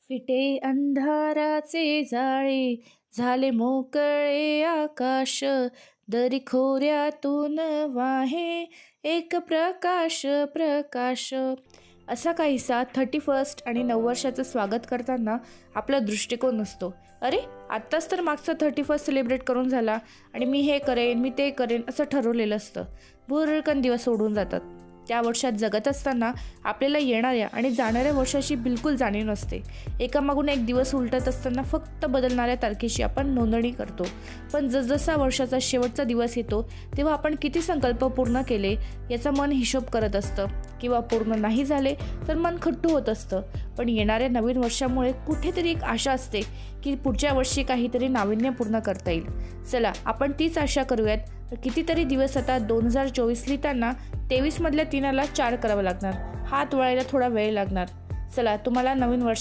फिटे अंधाराचे जाळे, झाले मोकळे आकाश, दरी खोऱ्यातून वाहे एक प्रकाश प्रकाश. असा काहीसा 31st आणि नववर्षाचं स्वागत करताना आपला दृष्टिकोन असतो. अरे, आत्ताच तर मागचा 31st सेलिब्रेट करून झाला आणि मी हे करेन, मी ते करेन असं ठरवलेलं असतं. भुरकन दिवस सोडून जातात. त्या वर्षात जगत असताना आपल्याला येणाऱ्या आणि जाणाऱ्या वर्षाची बिलकुल जाणीव नसते. एकामागून एक दिवस उलटत असताना फक्त बदलणाऱ्या तारखेची आपण नोंदणी करतो. पण जसजसा वर्षाचा शेवटचा दिवस येतो तेव्हा आपण किती संकल्प पूर्ण केले याचा मन हिशोब करत असतं, किंवा पूर्ण नाही झाले तर मन खट्टू होत असतं. पण येणाऱ्या नवीन वर्षामुळे कुठेतरी एक आशा असते की पुढच्या वर्षी काहीतरी नाविन्यपूर्ण करता येईल. चला, आपण तीच आशा करूयात. कितीतरी दिवस आता 2024 लिहिताना 23 मधल्या 3ला 4 करावं लागणार. हात वळायला थोडा वेळ लागणार. चला, तुम्हाला नवीन वर्ष